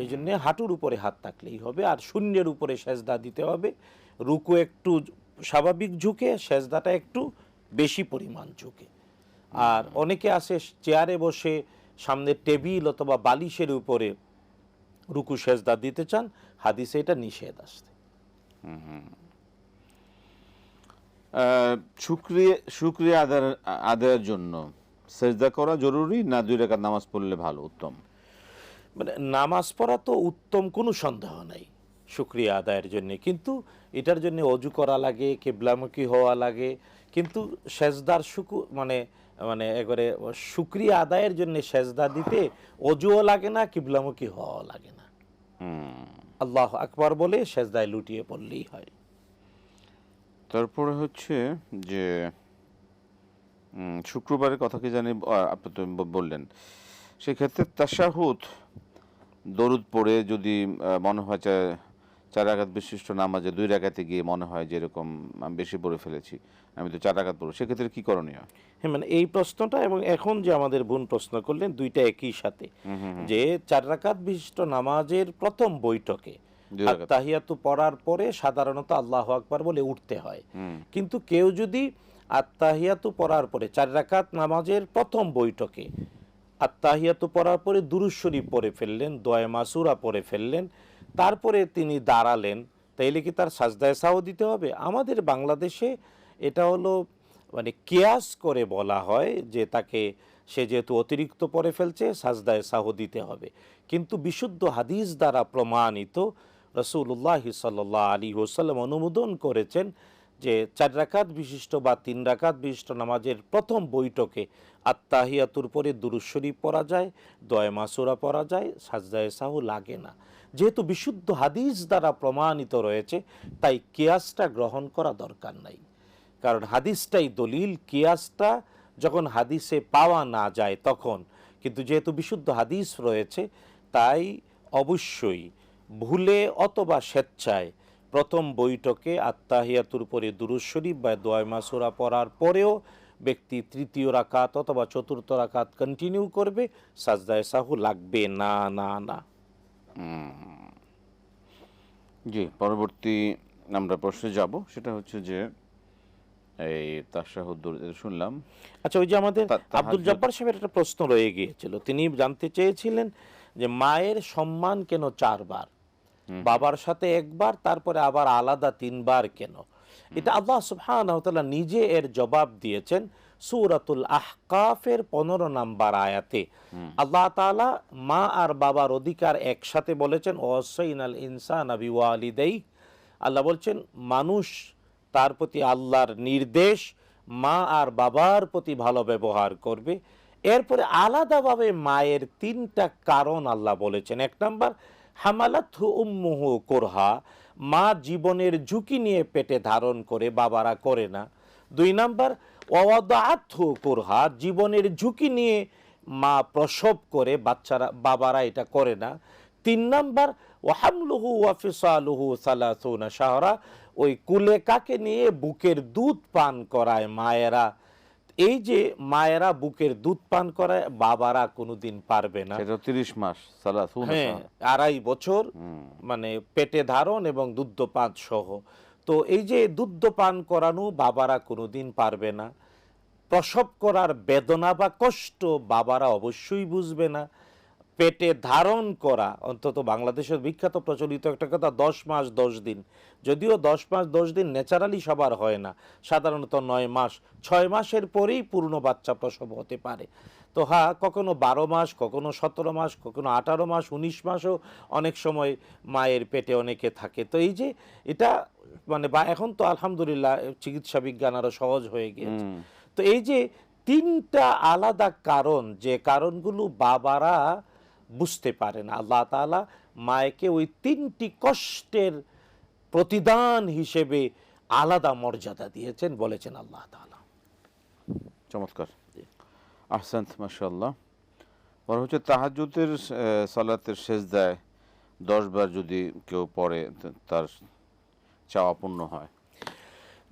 এই জন্য হাঁটুর উপরে হাত থাকলেই হবে। আর শূন্যের উপরে সেজদা দিতে হবে। রুকু একটু স্বাভাবিক ঝুঁকে, সেজদাটা একটু বেশি পরিমাণ ঝুঁকে। আর অনেকে আছে চেয়ারে বসে সামনে টেবিল অথবা বালিশের উপরে রুকু সেজদা দিতে চান, হাদিসে এটা নিষেধ আসছে। শুকরিয়া আদায়ের জন্য সেজদা করা জরুরি, না 2 রাকাত নামাজ পড়লে ভালো, উত্তম? মানে নামাজ পড়া তো উত্তম, কোনো সন্দেহ নাই শুকরিয়া আদায়ের জন্য, কিন্তু এটার জন্য অজু করা লাগে, কিবলামুখী হওয়া লাগে। কিন্তু সেজদার মানে একবারে শুকরিয়া আদায়ের জন্য সেজদা দিতে অজুও লাগে না, কিবলামুখী হওয়া লাগে না। আল্লাহ আকবার বলে সেজদায় লুটিয়ে পড়লেই হয়। তারপরে হচ্ছে যে শুক্রবারের কথা কি জানি আপনি তো বললেন, সেক্ষেত্রে তাশাহুদ দরুদ পড়ে যদি মনে হয় 4 রাকাত বিশিষ্ট নামাজে 2 রাকাতে গিয়ে মনে হয় যে এরকম আমি বেশি পড়ে ফেলেছি, আমি তো 4 রাকাত পড়ব, সেক্ষেত্রে কি করণীয়? হ্যাঁ, মানে এই প্রশ্নটা এবং এখন যে আমাদের বোন প্রশ্ন করলেন, দুইটা একই সাথে, যে 4 রাকাত বিশিষ্ট নামাজের প্রথম বৈঠকে আত্তাহিয়াতু পড়ার পরে সাধারণত আল্লাহু আকবার বলে উঠতে হয়। কিন্তু কেউ যদি আত্তাহিয়াতু পড়ার পরে 4 রাকাত নামাজের প্রথম বৈঠকে আত্তাহিয়াতু পড়ার পরে দুরূদ শরীফ পড়ে ফেললেন, দোয়া মাসুরা পড়ে ফেললেন, তারপরে তিনি দাঁড়ালেন, তাইলে কি তার সাজদায়ে সাহু দিতে হবে? আমাদের বাংলাদেশে এটা হলো মানে কিয়াস করে বলা হয় যে সে যেহেতু অতিরিক্ত পড়ে ফেলছে সাজদায়ে সাহু দিতে হবে। কিন্তু বিশুদ্ধ হাদিস দ্বারা প্রমাণিত, রাসূলুল্লাহ সাল্লাল্লাহু আলাইহি ওয়াসাল্লাম অনুমোদন করেছেন যে 4 রাকাত বিশিষ্ট বা 3 রাকাত বিশিষ্ট নামাজের প্রথম বৈঠকে আত্তাহিয়াতুর পরে দুরূদ শরীফ পড়া যায়, দোয়া মাসুরা পড়া যায়, সাজদায়ে সাহু লাগে না। যেহেতু বিশুদ্ধ হাদিস দ্বারা প্রমাণিত রয়েছে, তাই কিয়াসটা গ্রহণ করা দরকার নাই। কারণ হাদিসটাই দলিল, কিয়াসটা যখন হাদিসে পাওয়া না যায় তখন। কিন্তু যেহেতু বিশুদ্ধ হাদিস রয়েছে, তাই অবশ্যই ভুলে অথবা স্বেচ্ছায় প্রথম বৈঠকে আত্তাহিয়াতুর পরে দুরূদ শরীফ বা দোয়া মাসুরা পড়ার পরেও ব্যক্তি 3য় রাকাত অথবা 4র্থ রাকাত কন্টিনিউ করবে, সাজদায়ে সাহু লাগবে না। জি, পরবর্তী আমরা প্রশ্নে যাব, সেটা হচ্ছে যে এই তাশাহুদ শুনলাম। আচ্ছা, ওই যে আমাদের আব্দুল তাহাজ্জুদ। জব্বার সাহেবের একটা প্রশ্ন রয়ে গিয়েছিল, তিনি জানতে চেয়েছিলেন যে মায়ের সম্মান কেন 4 বার, বাবার সাথে একবার, তারপরে আবার আলাদা 3 বার কেন? এটা আল্লাহ সুবহানাহু ওয়া তাআলা নিজে এর জবাব দিয়েছেন সূরাতুল আহকাফের 15 নম্বর আয়াতে। আল্লাহ তাআলা মা আর বাবার অধিকার একসাথে বলেছেন, ওয়াসাইনাল ইনসানা বিওয়ালিদাইহি। আল্লাহ বলছেন মানুষ তার প্রতি আল্লাহর নির্দেশ মা আর বাবার প্রতি ভালো ব্যবহার করবে। এরপরে আলাদাভাবে মায়ের 3টা কারণ আল্লাহ বলেছেন। 1 নাম্বার, হামালাতহু উম্মুহু কুরহা, মা জীবনের ঝুঁকি নিয়ে পেটে ধারণ করে, বাবারা করে না। 2 নাম্বার, ওয়াদাআতহু কুরহা, জীবনের ঝুঁকি নিয়ে মা প্রসব করে, বাবারা এটা করে না। 3 নাম্বার, ওয়াহামলুহু ওয়া ফিসালুহু 30 শাহরা, ওই কুলে কাকে নিয়ে বুকের দুধ পান করায় মায়েরা। এই যে মায়েরা বুকের দুধ পান করায়, বাবারা কোনোদিন পারবে না। সেটা 30 মাস, 30 হ্যাঁ, 2.5 বছর মানে পেটে ধারণ এবং দুগ্ধপান সহ। তো এই যে দুগ্ধপান করানো বাবারা কোনোদিন পারবে না। প্রসব করার বেদনা বা কষ্ট বাবারা অবশ্যই বুঝবে না। পেটে ধারণ করা, অন্তত বাংলাদেশের বিখ্যাত প্রচলিত একটা কথা 10 মাস 10 দিন, যদিও 10 মাস 10 দিন ন্যাচারালি সবার হয় না, সাধারণত 9 মাস 6 মাসের পরেই পূর্ণ বাচ্চা প্রসব হতে পারে। তো হ্যাঁ, কখনো 12 মাস, কখনো 17 মাস, কখনো 18 মাস, 19 মাসও অনেক সময় মায়ের পেটে অনেকে থাকে। তো এই যে এটা মানে বা এখন তো আলহামদুলিল্লাহ চিকিৎসা বিজ্ঞান আরো সহজ হয়ে গিয়েছে। তো এই যে 3টা আলাদা কারণ, যে কারণগুলো বাবারা বুঝতে পারে না, আল্লাহ তাআলা মায়েকে ওই 3টি কষ্টের প্রতিদান হিসেবে আলাদা মর্যাদা দিয়েছেন বলেছেন আল্লাহ তাআলা। চমৎকার, আহসান্ত, মাশাআল্লাহ। পর হচ্ছে তাহাজ্জুদের সালাতের সেজদায় 10 বার যদি কেউ পড়ে তার চাওয়া পূর্ণ হয়।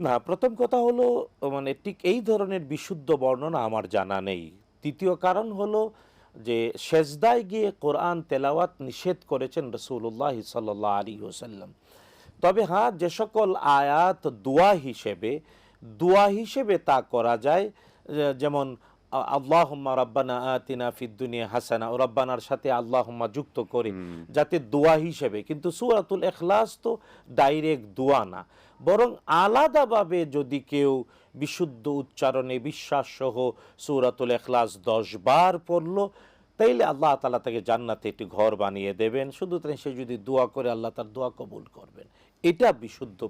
না, প্রথম কথা হলো মানে ঠিক এই ধরনের বিশুদ্ধ বর্ণনা আমার জানা নেই। দ্বিতীয় কারণ হলো যে সেজদায় গিয়ে কোরআন তেলাওয়াত নিষেধ করেছেন রাসূলুল্লাহ সাল্লাল্লাহু আলাইহি ওয়াসাল্লাম। তবে হ্যাঁ, যে সকল আয়াত দোয়া হিসেবে তা করা যায়, যেমন আল্লাহুম্মা রাব্বানা আতিনা ফিদ দুনিয়া হাসানা, ও রব্বানার সাথে আল্লাহুম্মা যুক্ত করে, যাতে দোয়া হিসেবে। কিন্তু সূরাতুল ইখলাস তো ডাইরেক্ট দোয়া না, বরং আলাদাভাবে যদি কেউ বিশুদ্ধ উচ্চারণে বিশ্বাস সহ সূরাতুল ইখলাস 10 বার পড়লো, তাইলে আল্লাহ তাআলা তাকে জান্নাতে একটি ঘর বানিয়ে দেবেন। শুধু তাই সে যদি দোয়া করে, আল্লাহ তার দোয়া কবুল করবেন। এটা বিশুদ্ধ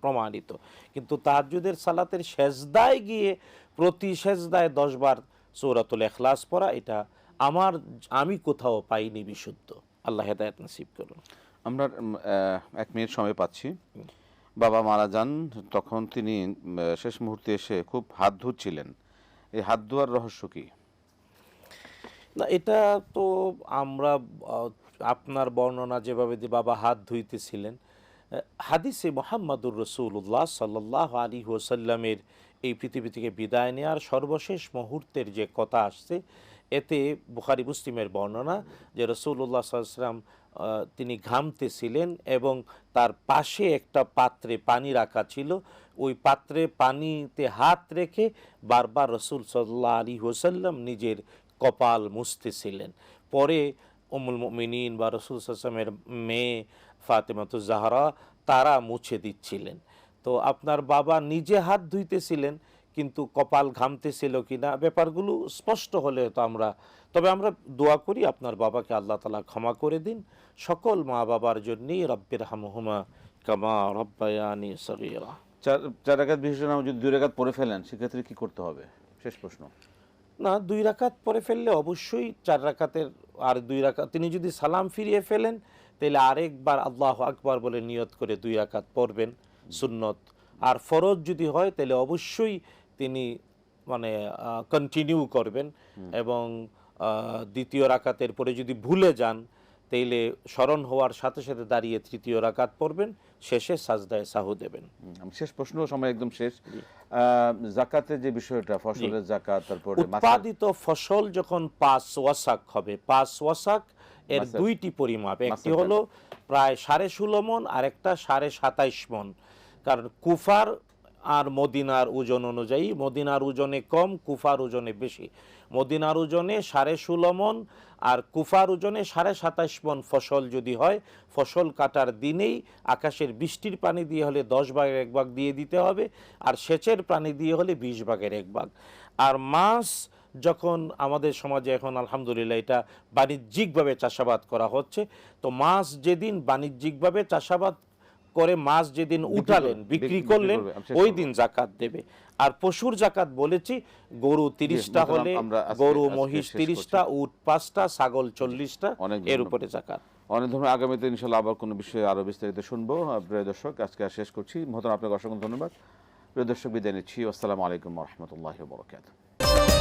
প্রমাণিত। কিন্তু তাহাজ্জুদের সালাতের সেজদায় গিয়ে প্রতি সেজদায় 10 বার সূরাতুল ইখলাস পড়া, এটা আমি কোথাও পাইনি বিশুদ্ধ। আল্লাহ হেদায়েত নসিব করুন। আমরা 1 মিনিট সময় পাচ্ছি। বাবা মারা যান, তখন তিনি শেষ মুহূর্তে এসে খুব হাত ধুচ্ছিলেন। এই হাত ধোয়ার রহস্য কি? না, এটা তো আমরা আপনার বর্ণনা যেভাবে যে বাবা হাত ধুইতেছিলেন, হাদিসে মুহাম্মাদুর রাসূলুল্লাহ সাল্লাল্লাহু আলাইহি ওয়াসাল্লামের এই পৃথিবী থেকে বিদায় নেওয়ার সর্বশেষ মুহূর্তের যে কথা আসছে, এতে বুখারী মুসলিমের বর্ণনা যে রাসূলুল্লাহ সাল্লাল্লাহু আলাইহি ওয়াসাল্লাম তিনি ঘামতেছিলেন এবং তার পাশে একটা পাত্রে পানি রাখা ছিল। ওই পাত্রে পানিতে হাত রেখে বারবার রাসূল সাল্লাল্লাহু আলাইহি ওয়াসাল্লাম নিজের কপাল মুছতেছিলেন। পরে উম্মুল মুমিনিন বা রাসূল সাল্লাল্লাহু আলাইহি ওয়াসাল্লামের মেয়ে ফাতেমাতুজ জাহরা তারা মুছে দিচ্ছিলেন। তো আপনার বাবা নিজে হাত ধুইতেছিলেন, কিন্তু কপাল ঘামতেছিল কিনা ব্যাপারগুলো স্পষ্ট হলে তো তবে আমরা দোয়া করি আপনার বাবাকে আল্লাহ তাআলা ক্ষমা করে দিন। সকল মা বাবার জন্যই রব্বিরহামহুমা কামা রব্বায়ানি সগীরা। 4 রাকাত বিশিষ্ট নামাজ যদি 2 রাকাত পড়ে ফেলেন, সেক্ষেত্রে কি করতে হবে? শেষ প্রশ্ন। না, 2 রাকাত পড়ে ফেললে অবশ্যই 4 রাকাতের আর 2 রাকাত, তিনি যদি সালাম ফিরিয়ে ফেলেন তাহলে আরেকবার আল্লাহু আকবার বলে নিয়ত করে 2 রাকাত পড়বেন, সুন্নত। আর ফরজ যদি হয় তাহলে অবশ্যই তিনি মানে কন্টিনিউ করবেন এবং দ্বিতীয় রাকাতের পরে যদি ভুলে যান তাইলে স্মরণ হওয়ার সাথে সাথে দাঁড়িয়ে তৃতীয় রাকাত পড়বেন, শেষে সাজদায় সাহু দেবেন। শেষ প্রশ্ন, সময় একদম শেষ। যাকাতের যে বিষয়টা, ফসলের যাকাত, তারপরে উৎপাদিত ফসল যখন 5 ওয়াসাক হবে, 5 ওয়াসাক এর দুইটি পরিমাপ, একটি হলো প্রায় 16.5 মণ আর একটা 27.5 মণ। কারণ কুফার আর মদিনার ওজন অনুযায়ী, মদিনার ওজনে কম, কুফার ওজনে বেশি। মদিনার ওজনে 16.5 মণ আর কুফার ওজনে 27.5 মণ ফসল যদি হয়, ফসল কাটার দিনেই আকাশের বৃষ্টির পানি দিয়ে হলে 10 ভাগের 1 ভাগ দিয়ে দিতে হবে, আর সেচের পানি দিয়ে হলে 20 ভাগের 1 ভাগ। আর মাছ যখন আমাদের সমাজে এখন আলহামদুলিল্লাহ এটা বাণিজ্যিকভাবে চাষাবাদ করা হচ্ছে, তো মাছ যেদিন বাণিজ্যিকভাবে চাষাবাদ করে মাছ যেদিন উঠালেন, বিক্রি করলেন, ওই দিন যাকাত দেবে। আর পশুর যাকাত বলেছি, গরু 30টা হলে, গরু মহিষ 30টা, উট 5টা, ছাগল 40টা, এর উপরে যাকাত। অনেক ধন্যবাদ। আগামীতে ইনশাআল্লাহ আবার কোনো বিষয়ে আরো বিস্তারিত শুনবো। প্রিয় দর্শক, আজকে আর শেষ করছি। মহতরম, আপনাকে অসংখ্য ধন্যবাদ। প্রিয় দর্শক, বিদায় নিচ্ছি। আসসালামু আলাইকুম ওয়া রাহমাতুল্লাহি ওয়া বারাকাতুহু।